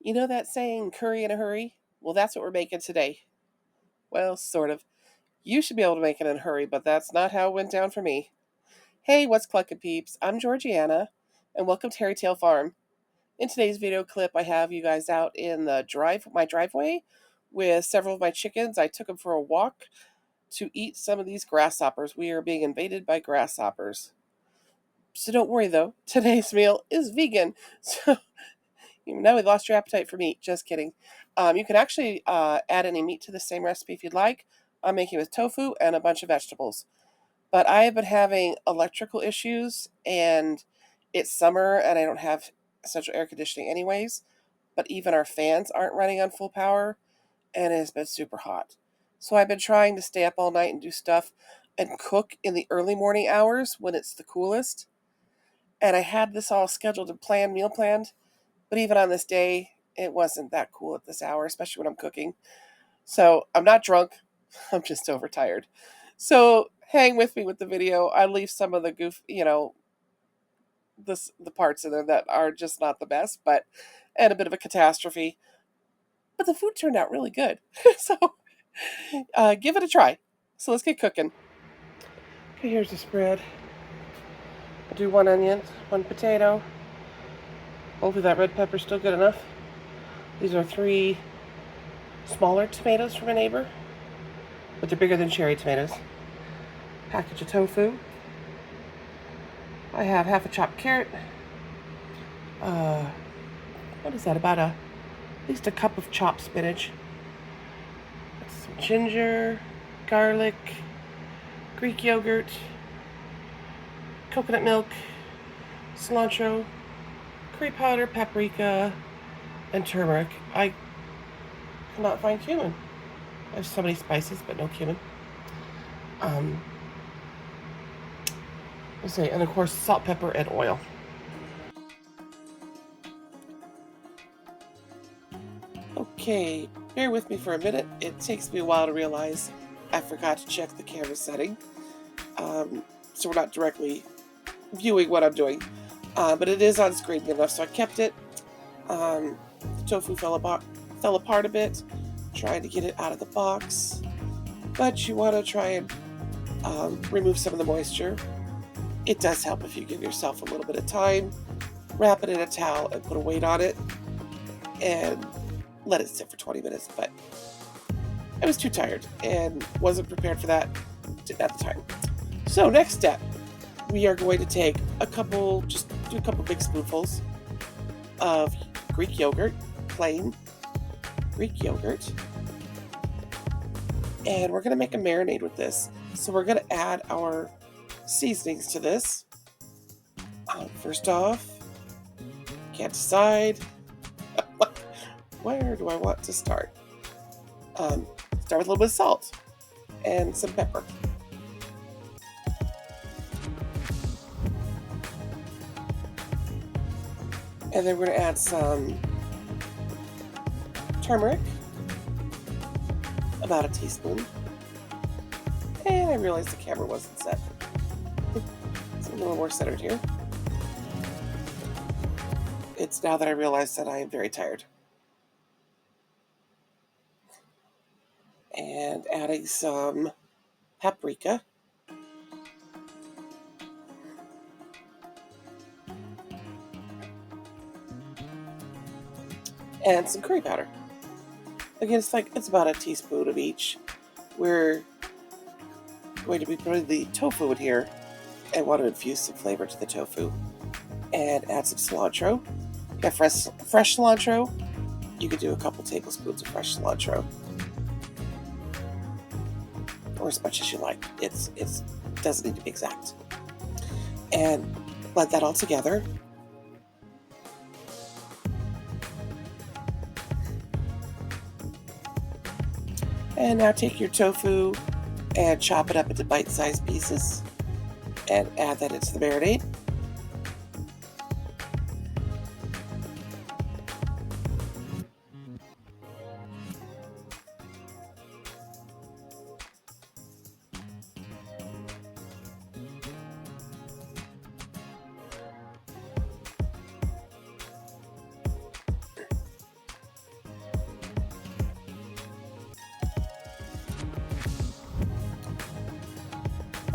You know that saying, curry in a hurry? Well, that's what we're making today. Well, sort of. You should be able to make it in a hurry, but that's not how it went down for me. Hey, what's clucking peeps? I'm Georgiana, and welcome to Hairy Tail Farm. In today's video clip, I have you guys out in my driveway with several of my chickens. I took them for a walk to eat some of these grasshoppers. We are being invaded by grasshoppers. So don't worry though, today's meal is vegan. So now we lost your appetite for meat. Just kidding. You can actually add any meat to the same recipe if you'd like. I'm making it with tofu and a bunch of vegetables. But I have been having electrical issues, and it's summer, and I don't have central air conditioning anyways. But even our fans aren't running on full power, and it has been super hot. So I've been trying to stay up all night and do stuff and cook in the early morning hours when it's the coolest. And I had this all scheduled and meal planned, but even on this day, it wasn't that cool at this hour, especially when I'm cooking. So I'm not drunk. I'm just overtired. So hang with me with the video. I leave some of the the parts in there that are just not the best, and a bit of a catastrophe. But the food turned out really good. So give it a try. So let's get cooking. Okay, here's the spread. I'll do 1 onion, 1 potato. Hopefully that red pepper's still good enough. These are 3 smaller tomatoes from a neighbor, but they're bigger than cherry tomatoes. Package of tofu. I have half a chopped carrot. What is that? At least a cup of chopped spinach. Some ginger, garlic, Greek yogurt, coconut milk, cilantro, curry powder, paprika, and turmeric. I cannot find cumin. I have so many spices, but no cumin. Let's see, and of course, salt, pepper, and oil. Okay, bear with me for a minute. It takes me a while to realize I forgot to check the camera setting. So we're not directly viewing what I'm doing. But it is on screen good enough, so I kept it. The tofu fell apart a bit, trying to get it out of the box. But you want to try and remove some of the moisture. It does help if you give yourself a little bit of time. Wrap it in a towel and put a weight on it and let it sit for 20 minutes. But I was too tired and wasn't prepared for that at the time. So next step, we are going to take just do a couple big spoonfuls of Greek yogurt, plain Greek yogurt. And we're going to make a marinade with this. So we're going to add our seasonings to this. First off, can't decide. Where do I want to start? Start with a little bit of salt and some pepper. And then we're going to add some turmeric, about a teaspoon. And I realized the camera wasn't set. It's a little more centered here. It's now that I realize that I am very tired. And adding some paprika. And some curry powder. Again, it's about a teaspoon of each. We're going to be putting the tofu in here and want to infuse some flavor to the tofu. And add some cilantro. If you have fresh cilantro, you could do a couple tablespoons of fresh cilantro. Or as much as you like. It doesn't need to be exact. And blend that all together. And now take your tofu and chop it up into bite-sized pieces and add that into the marinade.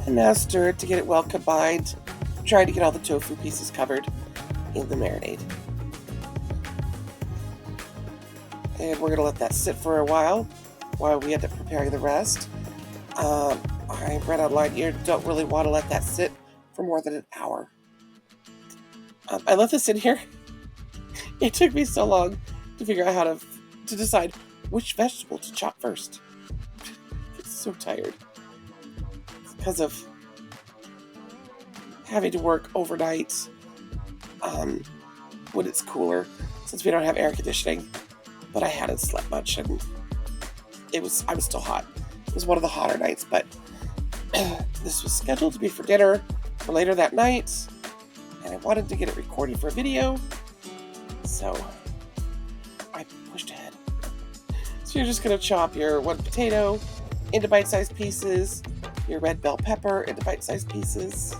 And now stir it to get it well combined. Trying to get all the tofu pieces covered in the marinade. And we're going to let that sit for a while we end up preparing the rest. I read online you don't really want to let that sit for more than an hour. I left this in here. It took me so long to figure out how to decide which vegetable to chop first. I'm so tired. It's because of having to work overnight when it's cooler, since we don't have air conditioning. But I hadn't slept much, and I was still hot. It was one of the hotter nights, but this was scheduled to be for dinner for later that night, and I wanted to get it recorded for a video, so I pushed ahead. So you're just going to chop your one potato into bite-sized pieces, your red bell pepper into bite-sized pieces.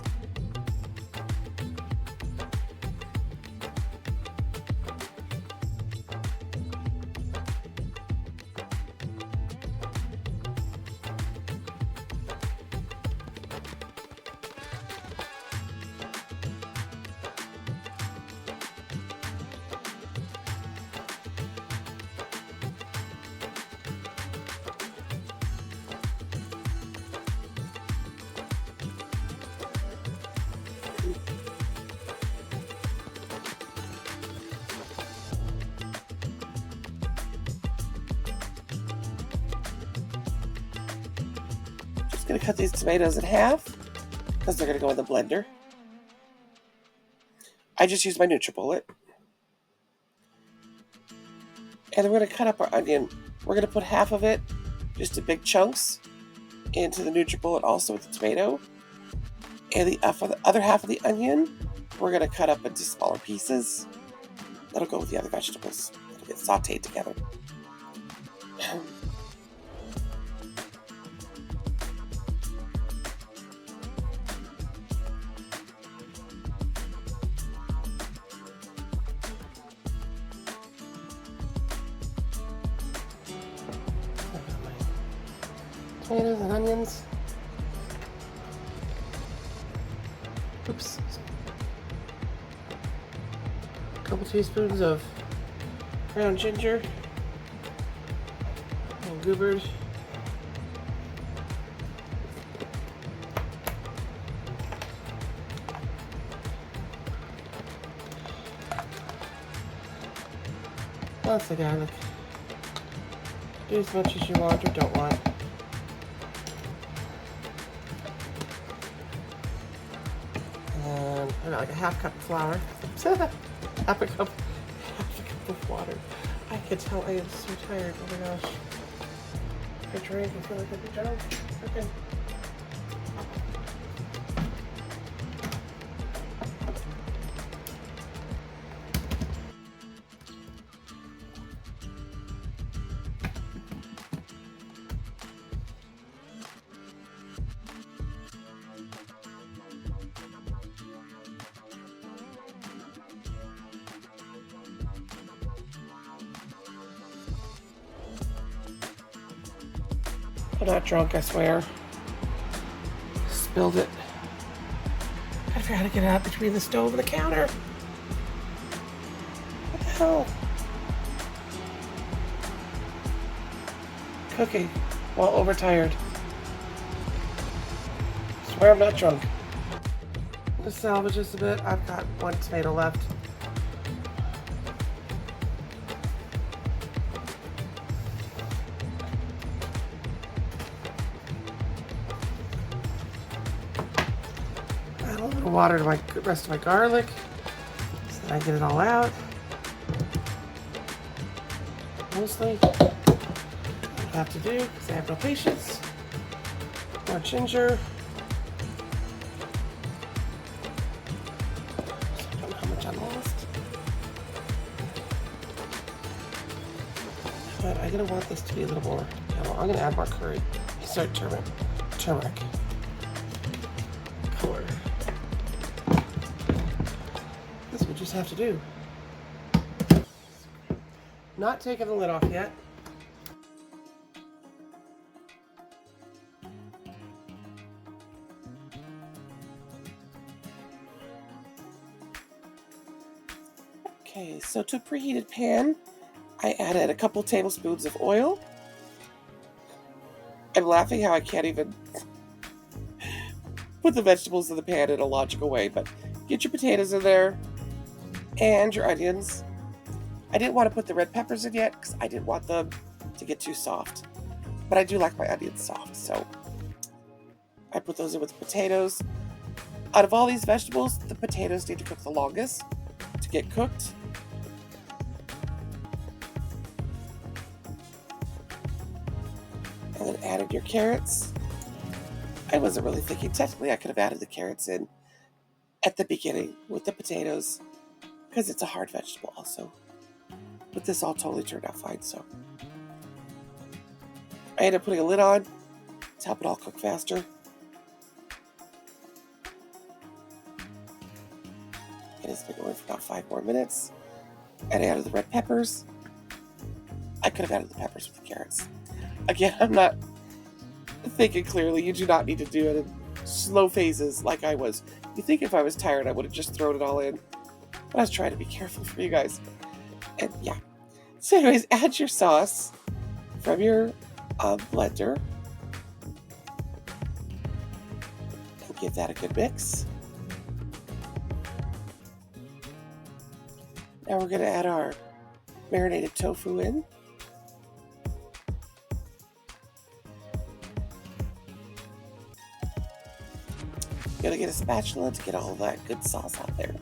Going to cut these tomatoes in half because they're going to go in the blender. I just used my NutriBullet. And then we're going to cut up our onion. We're going to put half of it, just in big chunks, into the NutriBullet also with the tomato. And the other half of the onion, we're going to cut up into smaller pieces. That'll go with the other vegetables. It'll get sauteed together. Tomatoes and onions. Oops. A couple teaspoons of ground ginger and goobered. Lots of garlic. Do as much as you want or don't want. Like a half cup of flour, half a cup of water. I can tell I am so tired. Oh my gosh. I drink, I feel like I could jump. Okay. I'm not drunk, I swear. Spilled it. I forgot to get it out between the stove and the counter. What the hell? Cooking while overtired. Swear I'm not drunk. Just salvage this a bit. I've got one tomato left. Add a little water to my rest of my garlic so that I get it all out. Mostly I have to do because I have no patience. More ginger. I don't know how much I lost. But I'm going to want this to be a little more yellow. I'm going to add more curry. Sorry, turmeric. Color. This we just have to do. Not taking the lid off yet. Okay, so to a preheated pan, I added a couple tablespoons of oil. I'm laughing how I can't even put the vegetables in the pan in a logical way, but get your potatoes in there and your onions. I didn't want to put the red peppers in yet because I didn't want them to get too soft, but I do like my onions soft, so I put those in with the potatoes. Out of all these vegetables, the potatoes need to cook the longest to get cooked. And then added your carrots. I wasn't really thinking. Technically, I could have added the carrots in at the beginning with the potatoes because it's a hard vegetable also. But this all totally turned out fine, so. I ended up putting a lid on to help it all cook faster. It has been going for about 5 more minutes. And I added the red peppers. I could have added the peppers with the carrots. Again, I'm not thinking clearly. You do not need to do it in slow phases like I was. You think if I was tired, I would have just thrown it all in. But I was trying to be careful for you guys. And yeah. So anyways, add your sauce from your blender. And give that a good mix. Now we're going to add our marinated tofu in. Going to get a spatula to get all that good sauce out there.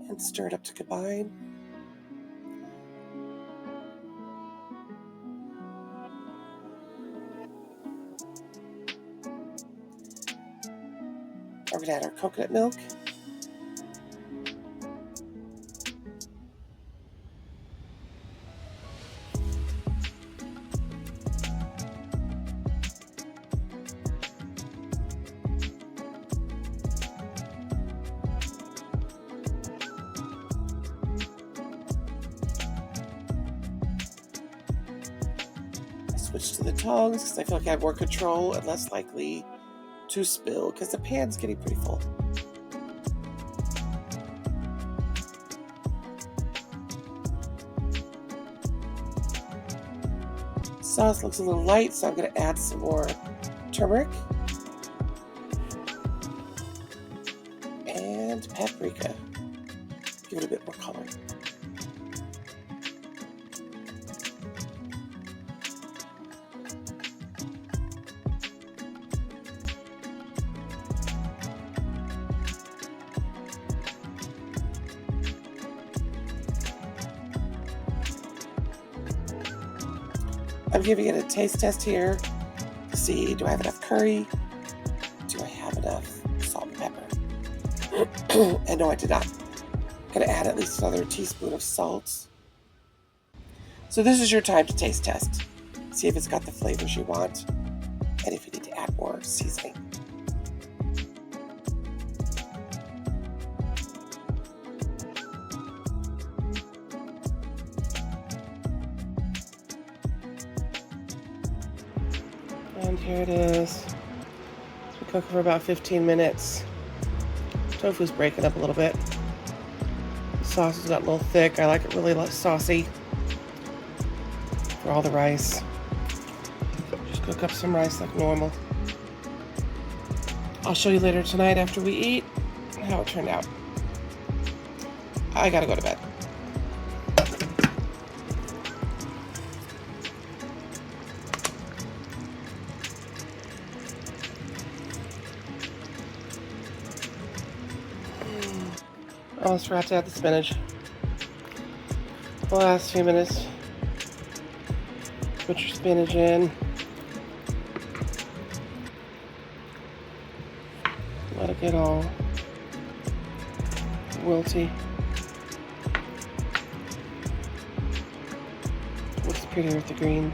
And stir it up to combine. We're going to add our coconut milk. Switch to the tongs because I feel like I have more control and less likely to spill because the pan's getting pretty full. Sauce looks a little light, so I'm going to add some more turmeric and paprika. Give it a bit more color. I'm giving it a taste test here to see, do I have enough curry? Do I have enough salt and pepper? And no, I did not. I'm going to add at least another teaspoon of salt. So this is your time to taste test. See if it's got the flavors you want and if you need to add more seasoning. And here it is. It's been cooking for about 15 minutes. Tofu's breaking up a little bit. The sauce has got a little thick. I like it really saucy for all the rice. Just cook up some rice like normal. I'll show you later tonight after we eat how it turned out. I gotta go to bed. Almost forgot to add the spinach. The last few minutes. Put your spinach in. Let it get all wilty. Looks prettier with the green.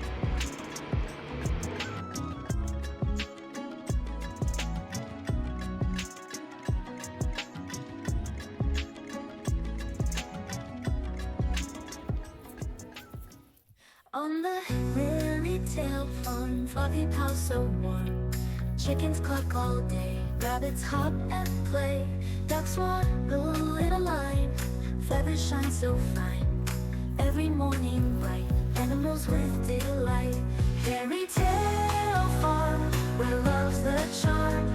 On the fairy tale farm, fluffy house so warm. Chickens cluck all day, rabbits hop and play. Ducks waddle in a line, feathers shine so fine. Every morning bright, animals with delight. Fairy tale farm, where love's the charm.